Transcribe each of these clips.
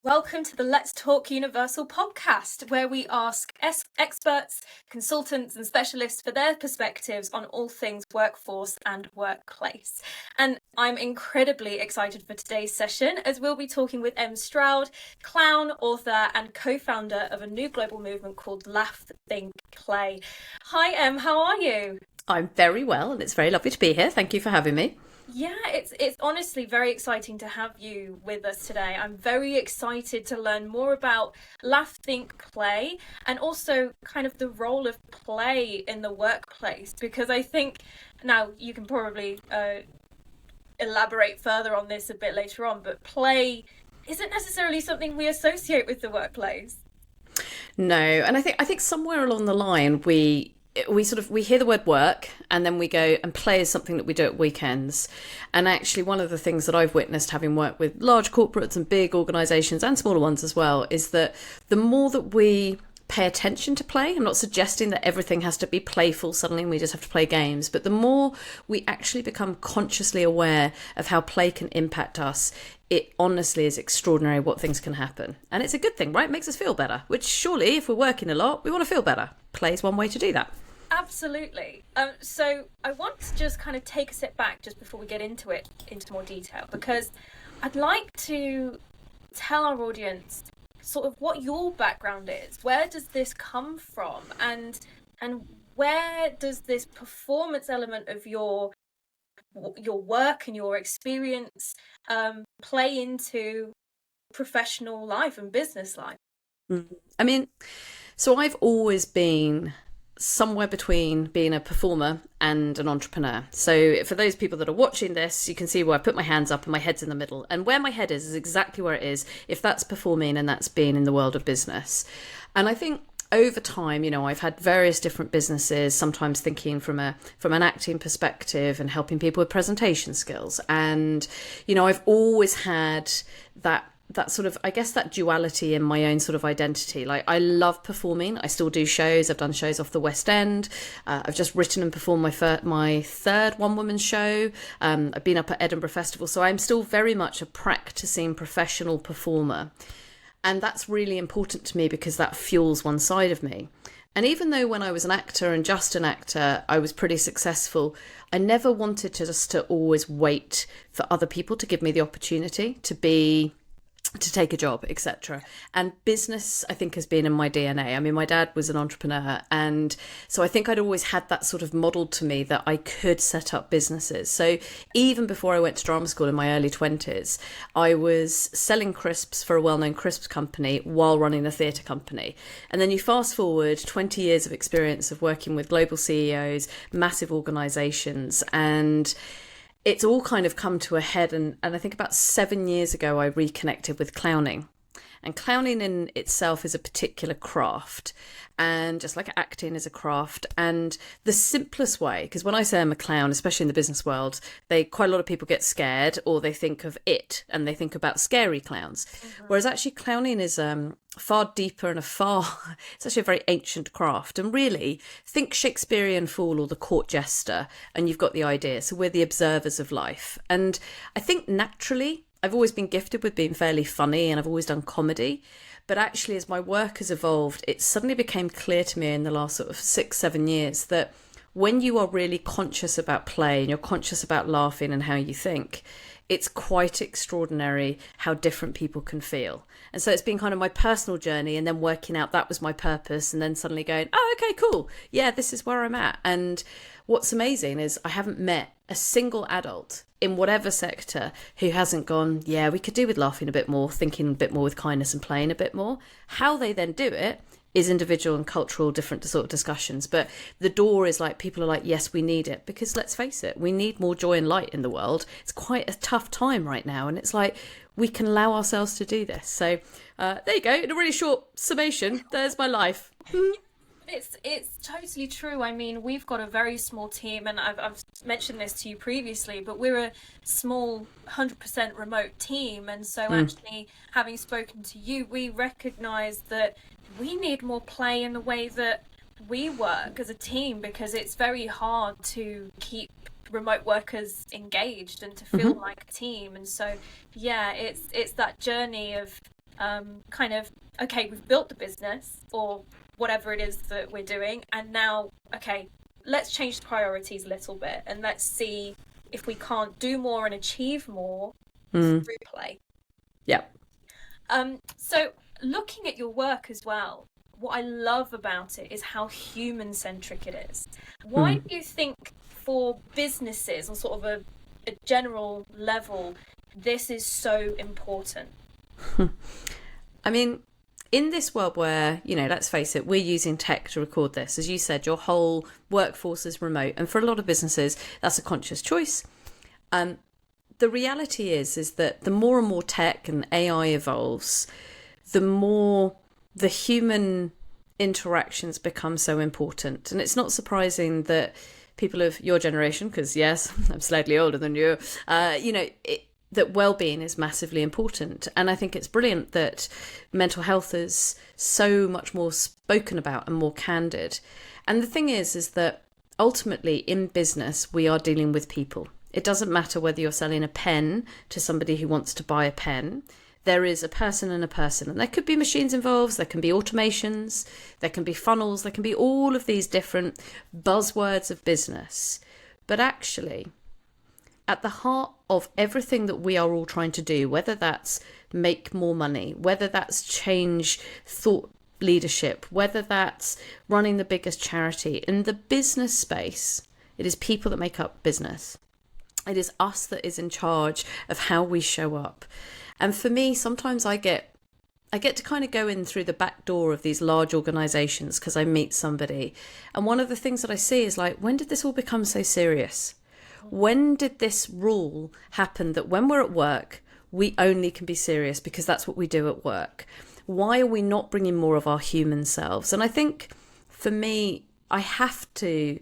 Welcome to the Let's Talk Universal podcast, where we ask experts, consultants, and specialists for their perspectives on all things workforce and workplace. And I'm incredibly excited for today's session, as we'll be talking with Stroud, clown, author, and co-founder of a new global movement called Laugh, Think, Play. Hi, how are you? I'm very well, and it's very lovely to be here. Thank you for having me. Yeah, it's honestly very exciting to have you with us today. I'm very excited to learn more about Laugh, Think, Play, and also kind of the role of play in the workplace, because I think now you can probably elaborate further on this a bit later on, but play isn't necessarily something we associate with the workplace. No, and I think somewhere along the line we hear the word work and then we go and play is something that we do at weekends. And actually one of the things that I've witnessed, having worked with large corporates and big organizations and smaller ones as well, is that the more that we pay attention to play, I'm not suggesting that everything has to be playful suddenly and we just have to play games, but the more we actually become consciously aware of how play can impact us, it honestly is extraordinary what things can happen. And it's a good thing, right? It makes us feel better, which surely if we're working a lot, we want to feel better. Play is one way to do that. Absolutely. So I want to just kind of take a step back just before we get into it into more detail, because I'd like to tell our audience sort of what your background is. Where does this come from, and where does this performance element of your work and your experience play into professional life and business life? I mean, so I've always been somewhere between being a performer and an entrepreneur. So for those people that are watching this, you can see where I put my hands up and my head's in the middle. And where my head is exactly where it is, if that's performing and that's being in the world of business. And I think over time, I've had various different businesses, sometimes thinking from an acting perspective and helping people with presentation skills. And, I've always had that sort of, I guess, that duality in my own sort of identity. Like, I love performing. I still do shows. I've done shows off the West End. I've just written and performed my third one-woman show. I've been up at Edinburgh Festival. So I'm still very much a practicing professional performer. And that's really important to me because that fuels one side of me. And even though when I was an actor and just an actor, I was pretty successful, I never wanted to always wait for other people to give me the opportunity to take a job, etc. And business, I think, has been in my DNA. I mean, my dad was an entrepreneur, and so I think I'd always had that sort of modeled to me that I could set up businesses. So even before I went to drama school in my early 20s, I was selling crisps for a well-known crisps company while running a theatre company. And then you fast forward 20 years of experience of working with global CEOs, massive organizations, and it's all kind of come to a head. And I think about 7 years ago, I reconnected with clowning. And clowning in itself is a particular craft. And just like acting is a craft. And the simplest way, because when I say I'm a clown, especially in the business world, quite a lot of people get scared, or they think of it and they think about scary clowns. Mm-hmm. Whereas actually clowning is far deeper and it's actually a very ancient craft. And really, think Shakespearean fool or the court jester, and you've got the idea. So we're the observers of life. And I think naturally, I've always been gifted with being fairly funny, and I've always done comedy. But actually, as my work has evolved, it suddenly became clear to me in the last sort of 6-7 years that when you are really conscious about play and you're conscious about laughing and how you think, it's quite extraordinary how different people can feel. And so it's been kind of my personal journey, and then working out that was my purpose, and then suddenly going, oh, okay, cool. Yeah, this is where I'm at. And what's amazing is I haven't met a single adult in whatever sector who hasn't gone, yeah, we could do with laughing a bit more, thinking a bit more with kindness, and playing a bit more. How they then do it is individual and cultural, different sort of discussions. But the door is like, people are like, yes, we need it. Because let's face it, we need more joy and light in the world. It's quite a tough time right now. And it's like, we can allow ourselves to do this. So there you go. In a really short summation, there's my life. It's totally true. I mean, we've got a very small team, and I've mentioned this to you previously, but we're a small 100% remote team. And so actually, having spoken to you, we recognise that we need more play in the way that we work as a team, because it's very hard to keep remote workers engaged and to feel like a team. And so, yeah, it's that journey of kind of, okay, we've built the business or whatever it is that we're doing, and now, okay, let's change the priorities a little bit and let's see if we can't do more and achieve more through play. Yeah. So looking at your work as well, what I love about it is how human-centric it is. Why do you think for businesses on sort of a general level, this is so important? I mean, in this world where, let's face it, we're using tech to record this. As you said, your whole workforce is remote. And for a lot of businesses, that's a conscious choice. The reality is that the more and more tech and AI evolves, the more the human interactions become so important. And it's not surprising that people of your generation, because yes, I'm slightly older than you, that well-being is massively important. And I think it's brilliant that mental health is so much more spoken about and more candid. And the thing is that ultimately in business, we are dealing with people. It doesn't matter whether you're selling a pen to somebody who wants to buy a pen. There is a person and a person, and there could be machines involved, there can be automations, there can be funnels, there can be all of these different buzzwords of business. But actually, at the heart of everything that we are all trying to do, whether that's make more money, whether that's change thought leadership, whether that's running the biggest charity, in the business space, it is people that make up business. It is us that is in charge of how we show up. And for me, sometimes I get to kind of go in through the back door of these large organizations because I meet somebody. And one of the things that I see is like, when did this all become so serious? When did this rule happen that when we're at work, we only can be serious because that's what we do at work? Why are we not bringing more of our human selves? And I think for me, I have to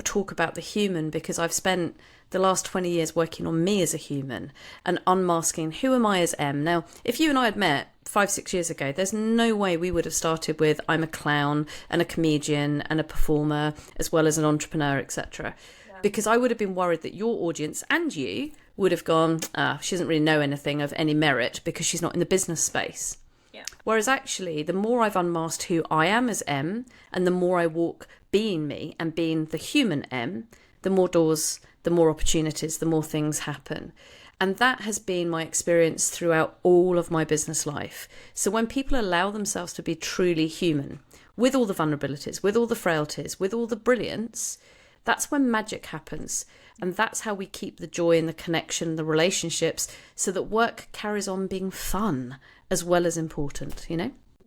talk about the human because I've spent the last 20 years working on me as a human and unmasking who am I as M. Now, if you and I had met 5-6 years ago, there's no way we would have started with I'm a clown and a comedian and a performer as well as an entrepreneur, etc. Because I would have been worried that your audience and you would have gone, she doesn't really know anything of any merit because she's not in the business space. Yeah. Whereas actually, the more I've unmasked who I am as M and the more I walk being me and being the human M, the more doors, the more opportunities, the more things happen. And that has been my experience throughout all of my business life. So when people allow themselves to be truly human, with all the vulnerabilities, with all the frailties, with all the brilliance, that's when magic happens. And that's how we keep the joy and the connection, the relationships, so that work carries on being fun as well as important,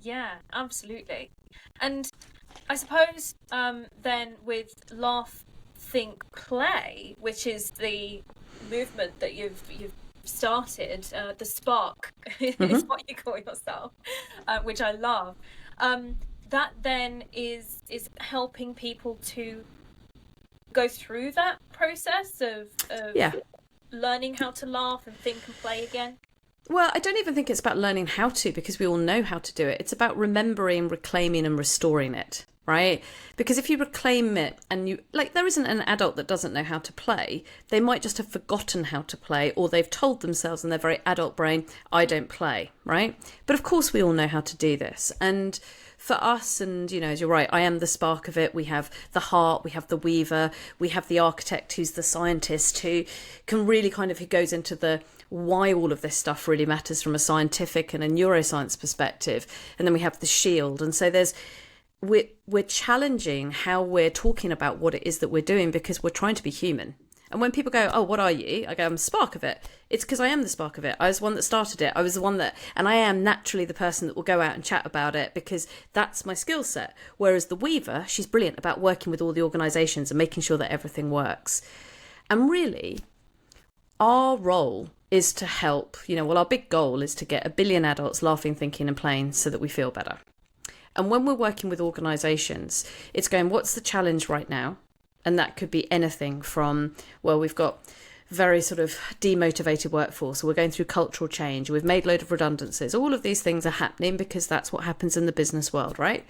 Yeah, absolutely. And I suppose then with Laugh, Think, Play, which is the movement that you've started, the spark is what you call yourself, which I love. That then is helping people to go through that process of learning how to laugh and think and play again. Well, I don't even think it's about learning how to, because we all know how to do it. It's about remembering, reclaiming and restoring it, right? Because if you reclaim it and there isn't an adult that doesn't know how to play. They might just have forgotten how to play, or they've told themselves in their very adult brain, I don't play, right? But of course we all know how to do this. And for us, and as you're right, I am the spark of it. We have the heart, we have the weaver, we have the architect who's the scientist who can really who goes into the why all of this stuff really matters from a scientific and a neuroscience perspective. And then we have the shield. And so we're challenging how we're talking about what it is that we're doing because we're trying to be human. And when people go, oh, what are you? I go, I'm the spark of it. It's because I am the spark of it. I was the one that started it. I was the one and I am naturally the person that will go out and chat about it because that's my skill set. Whereas the weaver, she's brilliant about working with all the organisations and making sure that everything works. And really, our role is to help, our big goal is to get 1 billion adults laughing, thinking and playing so that we feel better. And when we're working with organisations, it's going, what's the challenge right now? And that could be anything from, we've got very sort of demotivated workforce, or we're going through cultural change, we've made a load of redundancies. All of these things are happening because that's what happens in the business world, right?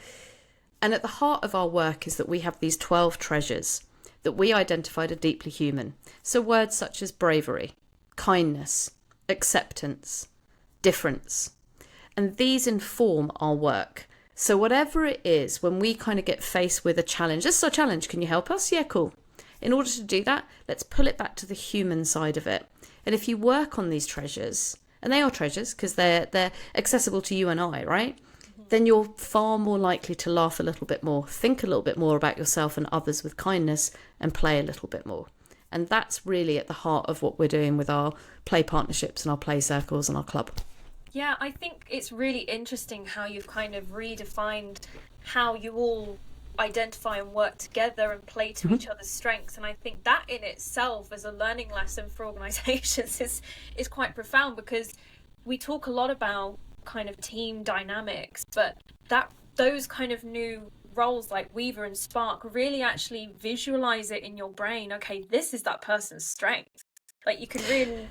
And at the heart of our work is that we have these 12 treasures that we identified are deeply human. So words such as bravery, kindness, acceptance, difference. And these inform our work. So whatever it is, when we kind of get faced with a challenge, this is our challenge, can you help us? Yeah, cool. In order to do that, let's pull it back to the human side of it. And if you work on these treasures, and they are treasures because they're accessible to you and I, right? Then you're far more likely to laugh a little bit more, think a little bit more about yourself and others with kindness, and play a little bit more. And that's really at the heart of what we're doing with our play partnerships and our play circles and our club. Yeah, I think it's really interesting how you've kind of redefined how you all identify and work together and play to each other's strengths. And I think that in itself as a learning lesson for organizations is quite profound, because we talk a lot about kind of team dynamics, but those kind of new roles like Weaver and Spark really actually visualize it in your brain. Okay, this is that person's strength. Like, you can really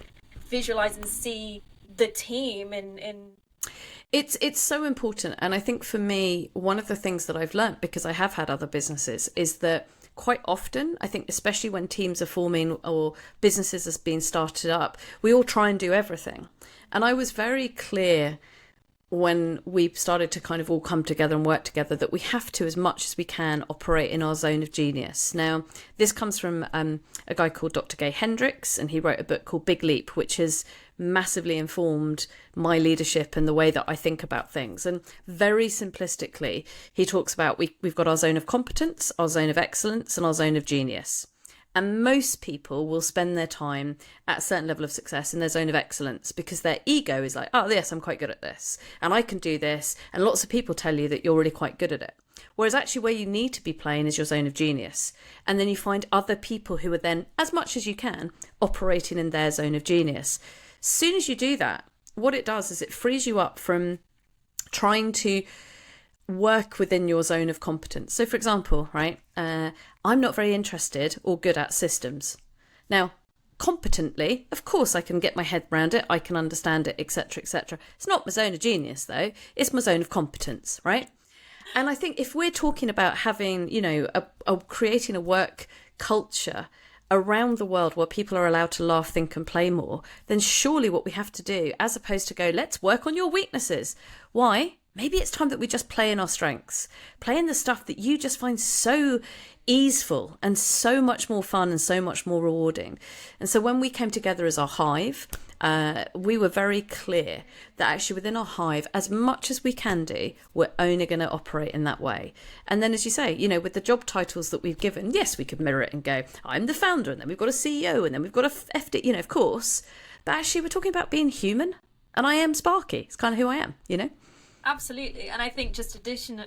visualize and see the team in It's so important. And I think for me, one of the things that I've learned, because I have had other businesses, is that quite often, I think especially when teams are forming or businesses are being started up, we all try and do everything. And I was very clear when we started to kind of all come together and work together that we have to, as much as we can, operate in our zone of genius. Now, this comes from a guy called Dr. Gay Hendricks, and he wrote a book called Big Leap, which has massively informed my leadership and the way that I think about things. And very simplistically, he talks about we've got our zone of competence, our zone of excellence, and our zone of genius. And most people will spend their time at a certain level of success in their zone of excellence because their ego is like, oh, yes, I'm quite good at this and I can do this. And lots of people tell you that you're really quite good at it. Whereas actually where you need to be playing is your zone of genius. And then you find other people who are then, as much as you can, operating in their zone of genius. As soon as you do that, what it does is it frees you up from trying to work within your zone of competence. So for example, right, I'm not very interested or good at systems. Now, competently, of course I can get my head around it, I can understand it, etc., etc. It's not my zone of genius though, it's my zone of competence, right? And I think if we're talking about having, you know, creating a work culture around the world where people are allowed to laugh, think and play more, then surely what we have to do, as opposed to go, let's work on your weaknesses. Why? Maybe it's time that we just play in our strengths, play in the stuff that you just find so easeful and so much more fun and so much more rewarding. And so when we came together as our hive, we were very clear that actually within our hive, as much as we can do, we're only going to operate in that way. And then, as you say, you know, with the job titles that we've given, yes, we could mirror it and go, I'm the founder, and then we've got a CEO, and then we've got a FD, you know, of course. But actually, we're talking about being human, and I am Sparky. It's kind of who I am, you know? Absolutely. And I think just additional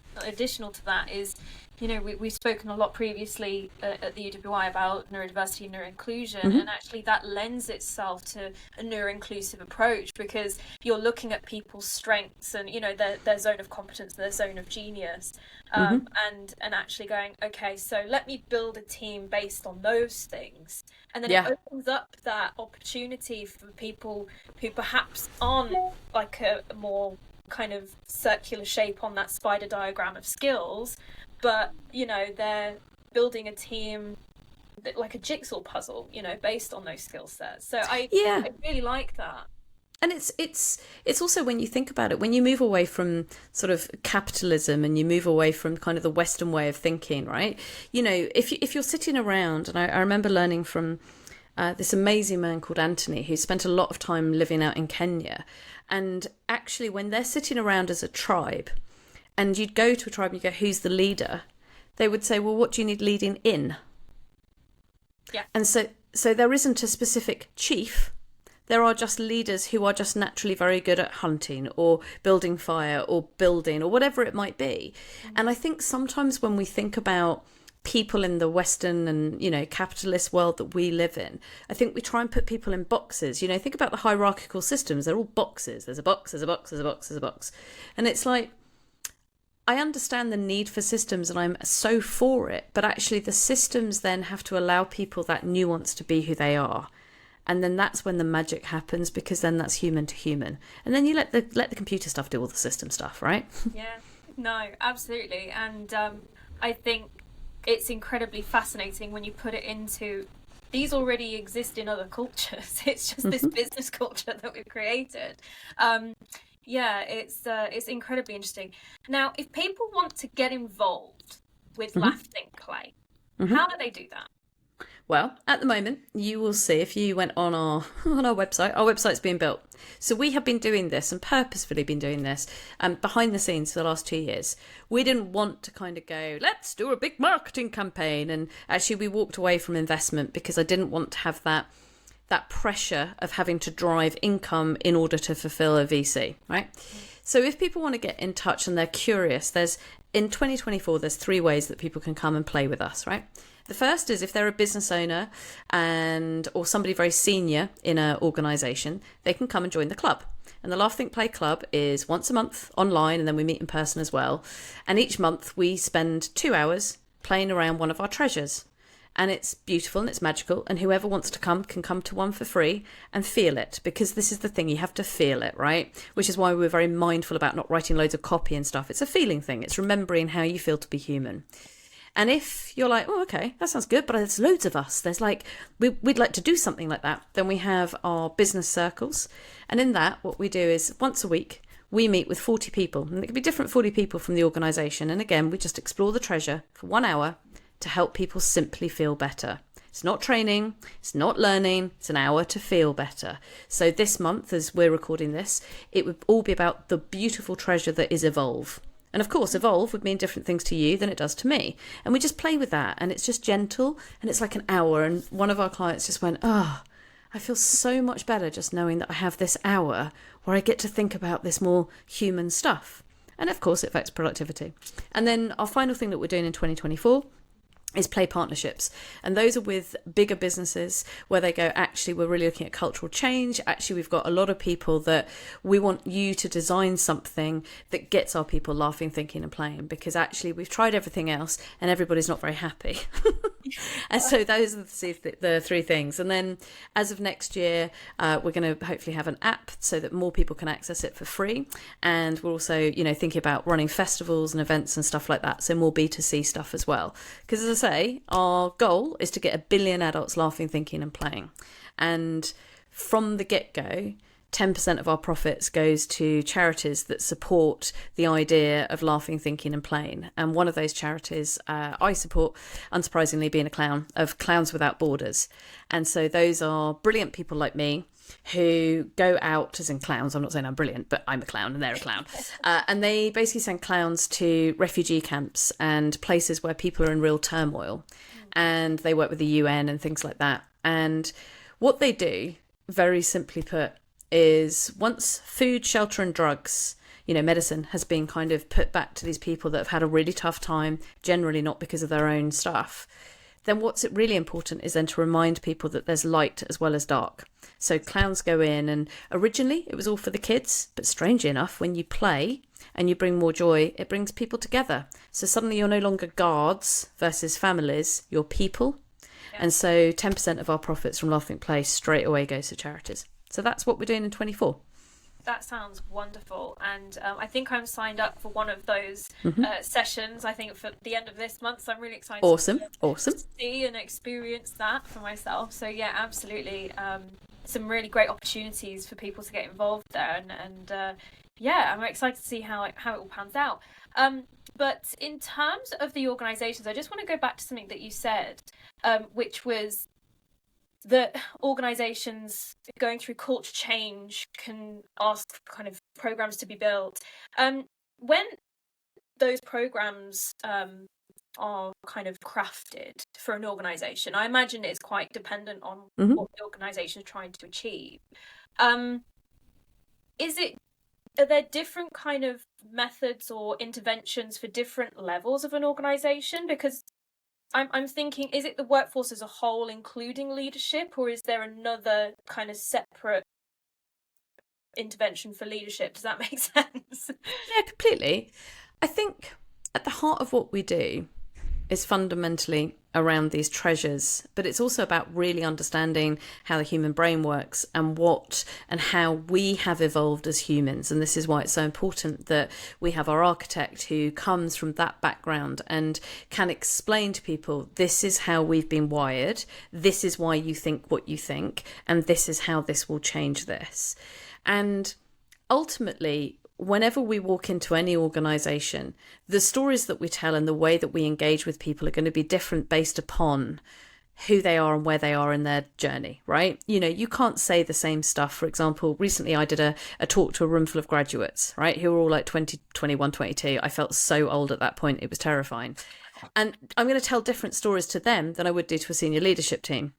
to that is, you know, we've spoken a lot previously at the UWI about neurodiversity and neuroinclusion, and actually that lends itself to a neuroinclusive approach, because you're looking at people's strengths and, you know, their zone of competence, their zone of genius, and actually going, okay, so let me build a team based on those things. And then it opens up that opportunity for people who perhaps aren't like a more kind of circular shape on that spider diagram of skills, but you know, they're building a team that, like a jigsaw puzzle, you know, based on those skill sets. So I really like that. And it's also, when you think about it, when you move away from sort of capitalism and you move away from kind of the Western way of thinking, right? You know, if you're sitting around, and I remember learning from this amazing man called Anthony, who spent a lot of time living out in Kenya. And actually, when they're sitting around as a tribe, and you'd go to a tribe and you go, who's the leader? They would say, well, what do you need leading in? Yeah. And so there isn't a specific chief. There are just leaders who are just naturally very good at hunting or building fire or building or whatever it might be. And I think sometimes when we think about people in the Western and, you know, capitalist world that we live in, I think we try and put people in boxes. You know, think about the hierarchical systems. They're all boxes. There's a box, there's a box, there's a box, there's a box. And it's like, I understand the need for systems and I'm so for it, but actually the systems then have to allow people that nuance to be who they are. And then that's when the magic happens, because then that's human to human. And then you let the computer stuff do all the system stuff, right? Yeah, no, absolutely. And I think it's incredibly fascinating when you put it into, these already exist in other cultures. It's just this business culture that we've created. Yeah, it's incredibly interesting. Now, if people want to get involved with Hmm. Laugh Think Play, Hmm. how do they do that? Well, at the moment, you will see if you went on our on our website. Our website's being built, so we have been doing this and purposefully been doing this behind the scenes for the last 2 years. We didn't want to kind of go, let's do a big marketing campaign, and actually we walked away from investment because I didn't want to have that pressure of having to drive income in order to fulfill a VC, right? So if people want to get in touch and they're curious, there's in 2024 there's 3 ways that people can come and play with us, right? The first is if they're a business owner or somebody very senior in an organisation, they can come and join the club. And the Laugh Think Play Club is once a month online, and then we meet in person as well. And each month we spend 2 hours playing around one of our treasures. And it's beautiful and it's magical, and whoever wants to come can come to one for free and feel it, because this is the thing, you have to feel it, right? Which is why we're very mindful about not writing loads of copy and stuff. It's a feeling thing. It's remembering how you feel to be human. And if you're like, oh, okay, that sounds good, but there's loads of us, there's like, we'd like to do something like that, then we have our business circles. And in that, what we do is once a week, we meet with 40 people, and it could be different 40 people from the organisation. And again, we just explore the treasure for 1 hour to help people simply feel better. It's not training, it's not learning, it's an hour to feel better. So this month, as we're recording this, it would all be about the beautiful treasure that is Evolve. And of course, evolve would mean different things to you than it does to me. And we just play with that. And it's just gentle. And it's like an hour. And one of our clients just went, oh, I feel so much better just knowing that I have this hour where I get to think about this more human stuff. And of course, it affects productivity. And then our final thing that we're doing in 2024 is play partnerships. And those are with bigger businesses where they go, actually, we're really looking at cultural change. Actually, we've got a lot of people that we want you to design something that gets our people laughing, thinking and playing, because actually we've tried everything else and everybody's not very happy. And so those are the 3 things. And then as of next year, we're going to hopefully have an app so that more people can access it for free. And we're also, thinking about running festivals and events and stuff like that. So more B2C stuff as well. Because as I say, our goal is to get 1 billion adults laughing, thinking and playing. And from the get-go, 10% of our profits goes to charities that support the idea of laughing, thinking and playing. And one of those charities I support, unsurprisingly, being a clown, of Clowns Without Borders. And so those are brilliant people like me who go out, as in clowns, I'm not saying I'm brilliant, but I'm a clown and they're a clown. And they basically send clowns to refugee camps and places where people are in real turmoil. And they work with the UN and things like that. And what they do, very simply put, is once food, shelter and drugs, medicine has been kind of put back to these people that have had a really tough time, generally not because of their own stuff, then what's really important is then to remind people that there's light as well as dark. So clowns go in, and originally it was all for the kids, but strangely enough, when you play and you bring more joy, it brings people together. So suddenly you're no longer guards versus families, you're people. Yeah. And so 10% of our profits from Laughing Play straight away goes to charities. So that's what we're doing in 24. That sounds wonderful. And I think I'm signed up for one of those sessions, I think for the end of this month. So I'm really excited to see and experience that for myself. So yeah, absolutely. Some really great opportunities for people to get involved there. And yeah, I'm excited to see how it all pans out. But in terms of the organisations, I just want to go back to something that you said, which was that organisations going through culture change can ask kind of programs to be built. When those programs are kind of crafted for an organisation, I imagine it's quite dependent on what the organisation is trying to achieve. Are there different kind of methods or interventions for different levels of an organisation? Because I'm thinking, is it the workforce as a whole, including leadership, or is there another kind of separate intervention for leadership? Does that make sense? Yeah, completely. I think at the heart of what we do is fundamentally around these treasures, but it's also about really understanding how the human brain works and how we have evolved as humans. And this is why it's so important that we have our architect who comes from that background and can explain to people, this is how we've been wired, this is why you think what you think, and this is how this will change this. And ultimately, whenever we walk into any organization, the stories that we tell and the way that we engage with people are going to be different based upon who they are and where they are in their journey, right? You know, you can't say the same stuff. For example, recently I did a talk to a room full of graduates, right, who were all like 20, 21, 22. I felt so old at that point. It was terrifying. And I'm going to tell different stories to them than I would do to a senior leadership team.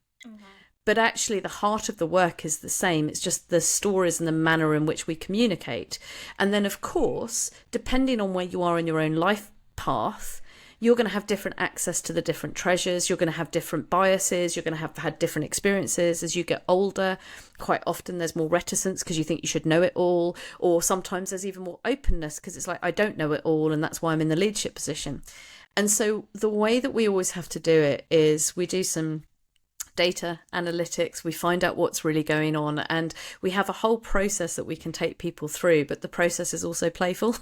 But actually, the heart of the work is the same. It's just the stories and the manner in which we communicate. And then, of course, depending on where you are in your own life path, you're going to have different access to the different treasures. You're going to have different biases. You're going to have had different experiences. As you get older, quite often there's more reticence because you think you should know it all. Or sometimes there's even more openness because it's like, I don't know it all. And that's why I'm in the leadership position. And so the way that we always have to do it is we do some data analytics, we find out what's really going on, and we have a whole process that we can take people through, but the process is also playful.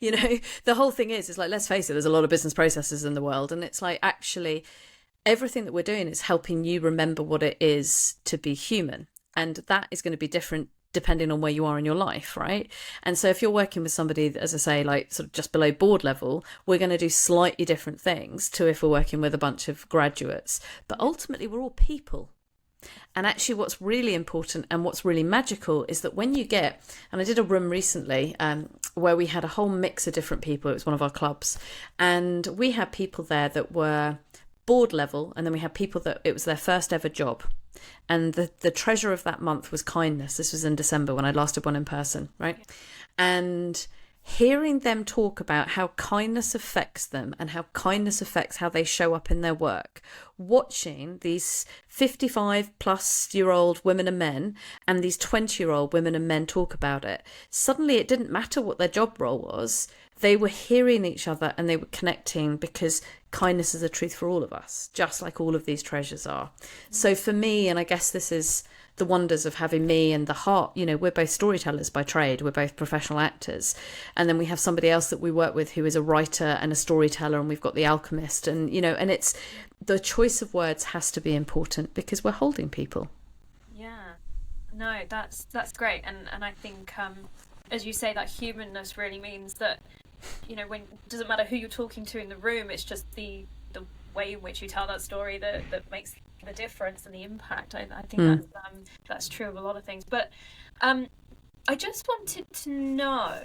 You know, the whole thing is like, let's face it, there's a lot of business processes in the world, and it's like, actually everything that we're doing is helping you remember what it is to be human, and that is going to be different depending on where you are in your life, right? And so if you're working with somebody, as I say, like sort of just below board level, we're going to do slightly different things to if we're working with a bunch of graduates. But ultimately, we're all people. And actually what's really important and what's really magical is that when you get, and I did a room recently where we had a whole mix of different people. It was one of our clubs. And we had people there that were board level, and then we had people that it was their first ever job. And the treasure of that month was kindness. This was in December when I last did one in person, right? And hearing them talk about how kindness affects them and how kindness affects how they show up in their work, watching these 55 plus year old women and men and these 20-year-old women and men talk about it, suddenly it didn't matter what their job role was. They were hearing each other and they were connecting because kindness is a truth for all of us, just like all of these treasures are. So for me, and I guess this is the wonders of having me and the heart, you know, we're both storytellers by trade, we're both professional actors. And then we have somebody else that we work with who is a writer and a storyteller, and we've got the alchemist. And, you know, and it's the choice of words has to be important because we're holding people. Yeah, no, that's great. And I think, as you say, that humanness really means that, you know, when it doesn't matter who you're talking to in the room, it's just the way in which you tell that story that makes the difference and the impact. I think that's true of a lot of things. But I just wanted to know,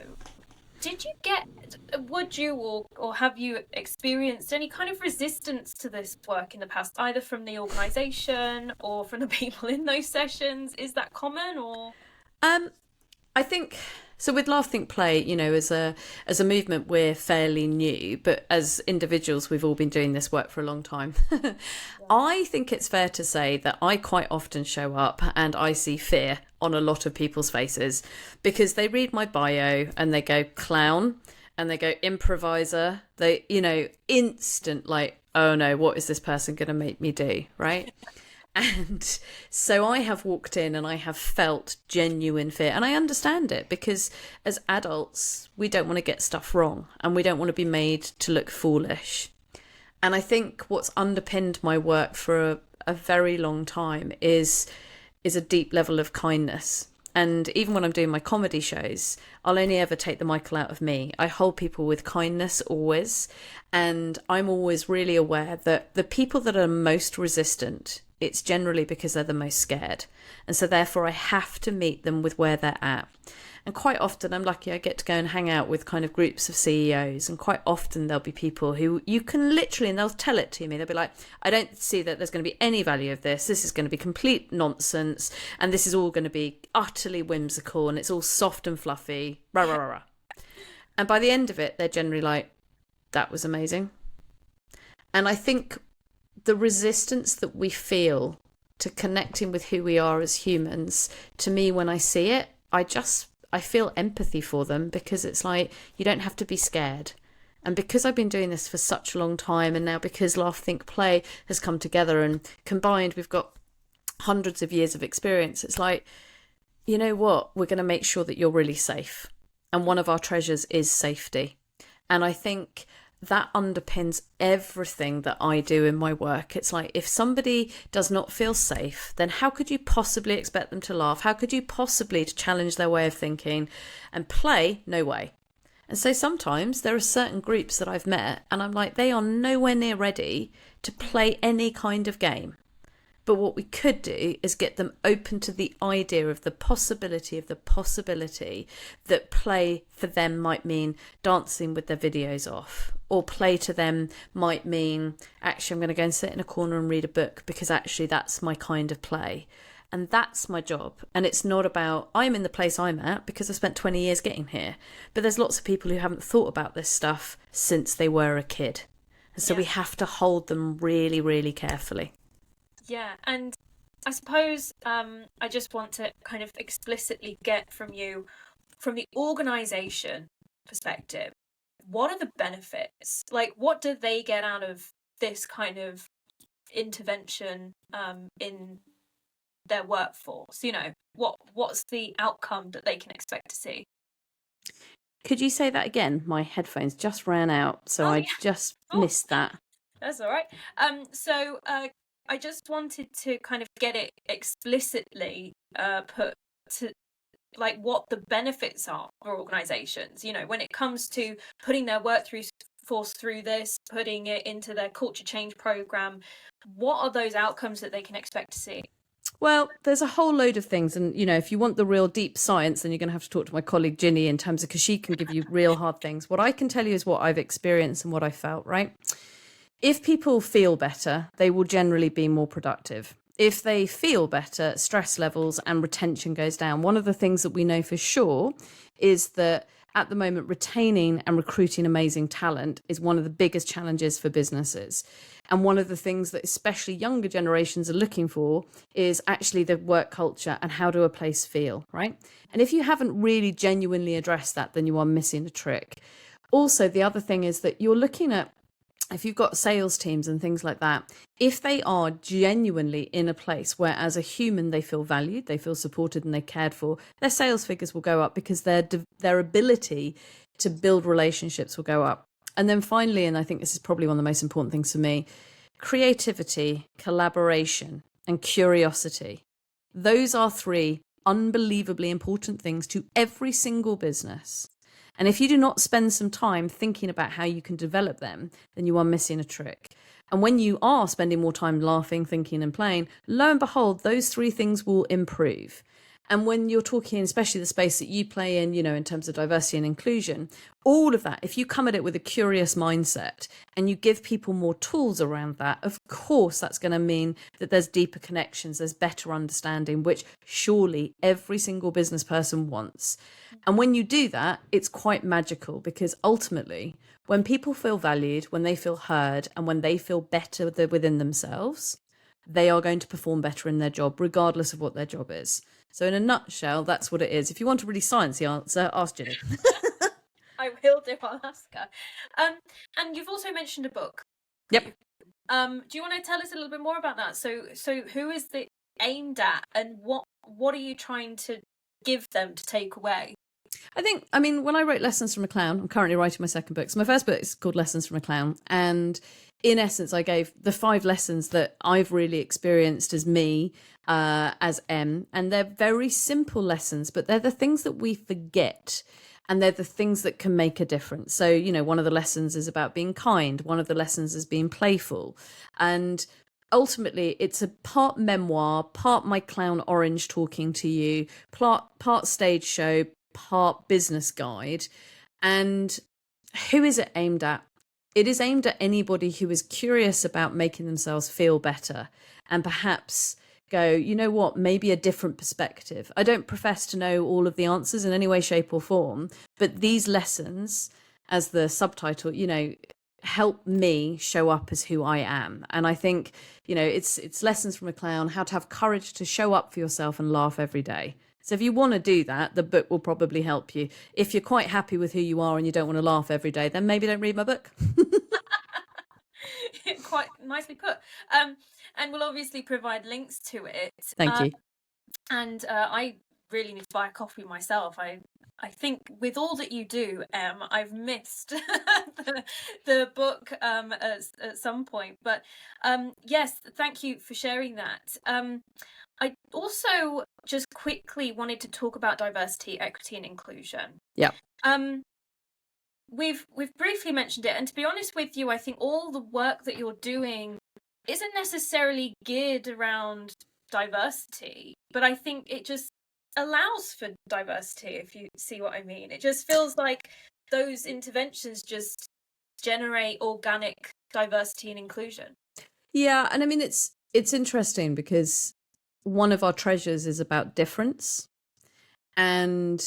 would you or have you experienced any kind of resistance to this work in the past, either from the organisation or from the people in those sessions? Is that common, or? I think so. With Laugh, Think, Play, you know, as a movement, we're fairly new, but as individuals, we've all been doing this work for a long time. Yeah. I think it's fair to say that I quite often show up and I see fear on a lot of people's faces because they read my bio and they go clown and they go improviser. They, you know, instant like, oh no, what is this person going to make me do, right? And so I have walked in and I have felt genuine fear, and I understand it because as adults, we don't want to get stuff wrong and we don't want to be made to look foolish. And I think what's underpinned my work for a very long time is a deep level of kindness. And even when I'm doing my comedy shows, I'll only ever take the Michael out of me. I hold people with kindness always. And I'm always really aware that the people that are most resistant, it's generally because they're the most scared. And so therefore I have to meet them with where they're at. And quite often I'm lucky I get to go and hang out with kind of groups of CEOs. And quite often there'll be people who you can literally, and they'll tell it to me, they'll be like, I don't see that there's going to be any value of this. This is going to be complete nonsense. And this is all going to be utterly whimsical. And it's all soft and fluffy. Rah, rah, rah, rah. And by the end of it, they're generally like, that was amazing. And I think the resistance that we feel to connecting with who we are as humans, to me, when I see it, I feel empathy for them because it's like, you don't have to be scared. And because I've been doing this for such a long time, and now because Laugh, Think, Play has come together and combined, we've got hundreds of years of experience. It's like, you know what, we're going to make sure that you're really safe. And one of our treasures is safety. And I think that underpins everything that I do in my work. It's like, if somebody does not feel safe, then how could you possibly expect them to laugh? How could you possibly to challenge their way of thinking? And play? No way. And so sometimes there are certain groups that I've met and I'm like, they are nowhere near ready to play any kind of game. But what we could do is get them open to the idea of the possibility that play for them might mean dancing with their videos off, or play to them might mean, actually, I'm going to go and sit in a corner and read a book because actually that's my kind of play. And that's my job. And it's not about, I'm in the place I'm at because I spent 20 years getting here. But there's lots of people who haven't thought about this stuff since they were a kid. And so we have to hold them really, really carefully. Yeah, and I suppose I just want to kind of explicitly get from you, from the organisation perspective, what are the benefits? Like, what do they get out of this kind of intervention in their workforce? You know, what's the outcome that they can expect to see? Could you say that again? My headphones just ran out, so I just missed that. That's all right. So I just wanted to kind of get it explicitly put to like what the benefits are for organizations, you know, when it comes to putting their workforce through this, putting it into their culture change program. What are those outcomes that they can expect to see? Well, there's a whole load of things. And, you know, if you want the real deep science, then you're going to have to talk to my colleague Ginny in terms of, because she can give you real hard things. What I can tell you is what I've experienced and what I felt, right? If people feel better, they will generally be more productive. If they feel better, stress levels and retention goes down. One of the things that we know for sure is that at the moment, retaining and recruiting amazing talent is one of the biggest challenges for businesses. And one of the things that especially younger generations are looking for is actually the work culture and how do a place feel, right? And if you haven't really genuinely addressed that, then you are missing a trick. Also, the other thing is that you're looking at, if you've got sales teams and things like that, if they are genuinely in a place where as a human they feel valued, they feel supported and they're cared for, their sales figures will go up because their ability to build relationships will go up. And then finally, and I think this is probably one of the most important things for me, creativity, collaboration, and curiosity. Those are three unbelievably important things to every single business. And if you do not spend some time thinking about how you can develop them, then you are missing a trick. And when you are spending more time laughing, thinking, and playing, lo and behold, those three things will improve. And when you're talking, especially the space that you play in, you know, in terms of diversity and inclusion, all of that, if you come at it with a curious mindset and you give people more tools around that, of course, that's going to mean that there's deeper connections, there's better understanding, which surely every single business person wants. And when you do that, it's quite magical because ultimately, when people feel valued, when they feel heard, and when they feel better within themselves, they are going to perform better in their job, regardless of what their job is. So in a nutshell, that's what it is. If you want a really sciencey answer, ask Ginny. I will do, I'll ask her. And you've also mentioned a book. Yep. Do you want to tell us a little bit more about that? So who is it aimed at, and what are you trying to give them to take away? I mean, when I wrote Lessons from a Clown, I'm currently writing my second book. So my first book is called Lessons from a Clown. And in essence, I gave the 5 lessons that I've really experienced as me, as M. And they're very simple lessons, but they're the things that we forget. And they're the things that can make a difference. So, you know, one of the lessons is about being kind. One of the lessons is being playful. And ultimately, it's a part memoir, part my clown Orange talking to you, part stage show, part business guide. And who is it aimed at? It is aimed at anybody who is curious about making themselves feel better and perhaps go, you know what, maybe a different perspective. I don't profess to know all of the answers in any way, shape or form, but these lessons, as the subtitle, you know, help me show up as who I am. And I think, you know, it's Lessons from a Clown, how to have courage to show up for yourself and laugh every day. So if you want to do that, the book will probably help you. If you're quite happy with who you are and you don't want to laugh every day, then maybe don't read my book. Quite nicely put. And we'll obviously provide links to it. Thank you. And I really need to buy a copy myself. I I think with all that you do, I've missed the book at some point. But yes, thank you for sharing that. I also just quickly wanted to talk about diversity, equity, and inclusion. Yeah. We've briefly mentioned it, and to be honest with you, I think all the work that you're doing isn't necessarily geared around diversity, but I think it just allows for diversity, if you see what I mean. It just feels like those interventions just generate organic diversity and inclusion. Yeah, and I mean it's interesting because one of our treasures is about difference. And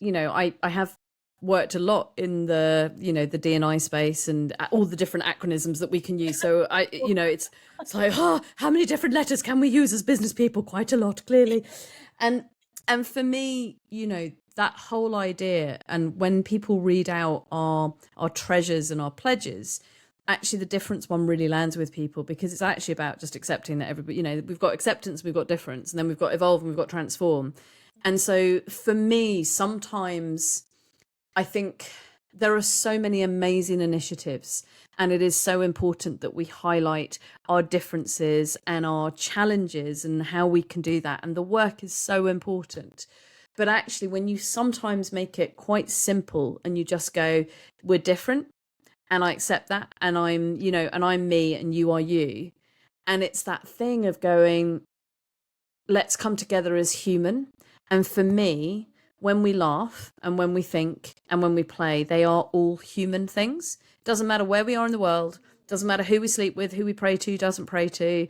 I have worked a lot in the the D&I space and all the different acronyms that we can use. So it's like, oh, how many different letters can we use as business people? Quite a lot, clearly. And for me, that whole idea, and when people read out our treasures and our pledges, actually the difference one really lands with people, because it's actually about just accepting that everybody, we've got acceptance, we've got difference, and then we've got evolve and we've got transform. And so for me, sometimes I think there are so many amazing initiatives, and it is so important that we highlight our differences and our challenges and how we can do that. And the work is so important. But actually, when you sometimes make it quite simple and you just go, we're different and I accept that, and I'm me and you are you. And it's that thing of going, let's come together as human. And for me, when we laugh and when we think and when we play, they are all human things. It doesn't matter where we are in the world. It doesn't matter who we sleep with, who we pray to, doesn't pray to,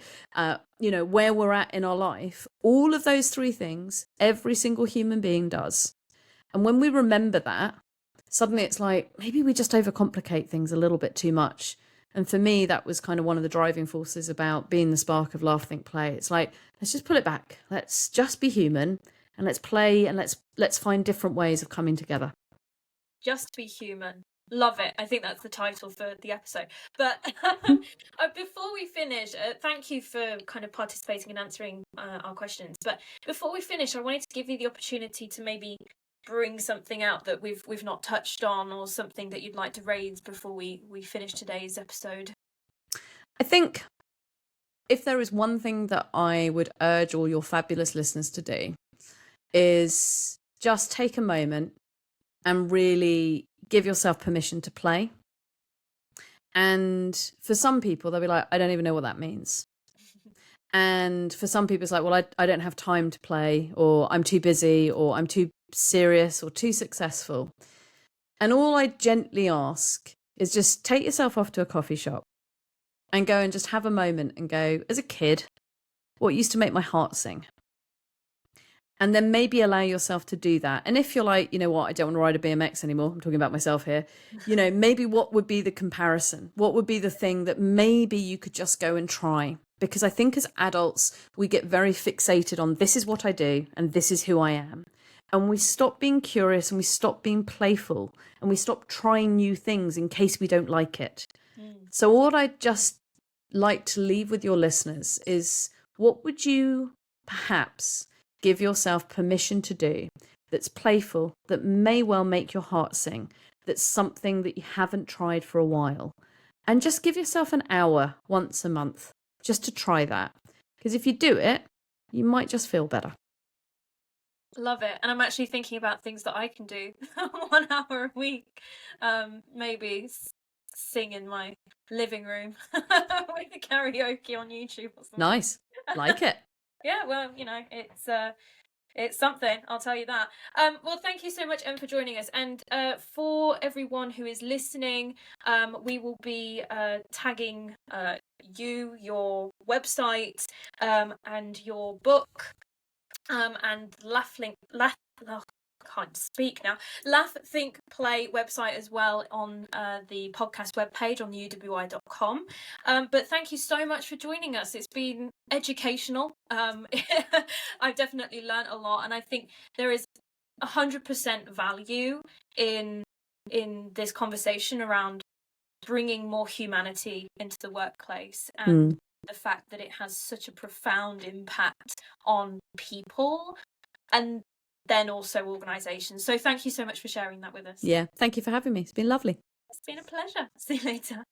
where we're at in our life. All of those three things, every single human being does. And when we remember that, suddenly it's like, maybe we just overcomplicate things a little bit too much. And for me, that was kind of one of the driving forces about being the spark of Laugh, Think, Play. It's like, let's just pull it back. Let's just be human, and let's play, and let's find different ways of coming together. Just be human. Love it. I think that's the title for the episode. But before we finish, thank you for kind of participating and answering our questions. But before we finish, I wanted to give you the opportunity to maybe bring something out that we've not touched on, or something that you'd like to raise before we finish today's episode. I think if there is one thing that I would urge all your fabulous listeners to do, is just take a moment and really give yourself permission to play. And for some people, they'll be like, I don't even know what that means. And for some people, it's like, well, I don't have time to play, or I'm too busy, or I'm too serious, or too successful. And all I gently ask is just take yourself off to a coffee shop and go and just have a moment and go, as a kid, what used to make my heart sing? And then maybe allow yourself to do that. And if you're like, you know what, I don't want to ride a BMX anymore, I'm talking about myself here, maybe what would be the comparison? What would be the thing that maybe you could just go and try? Because I think as adults, we get very fixated on, this is what I do and this is who I am. And we stop being curious, and we stop being playful, and we stop trying new things in case we don't like it. So what I'd just like to leave with your listeners is, what would you perhaps give yourself permission to do that's playful, that may well make your heart sing, that's something that you haven't tried for a while? And just give yourself an hour once a month just to try that. Because if you do it, you might just feel better. Love it. And I'm actually thinking about things that I can do 1 hour a week. Maybe sing in my living room with the karaoke on YouTube or something. Nice. Like it. Yeah, well, it's something, I'll tell you that. Well, thank you so much, Em, for joining us. And for everyone who is listening, we will be tagging you, your website, and your book, and can't speak now. Laugh, Think, Play website as well on the podcast webpage on uwi.com. But thank you so much for joining us. It's been educational. I've definitely learned a lot, and I think there is 100% value in this conversation around bringing more humanity into the workplace, and the fact that it has such a profound impact on people. And then also organisations. So thank you so much for sharing that with us. Yeah, thank you for having me. It's been lovely. It's been a pleasure. See you later.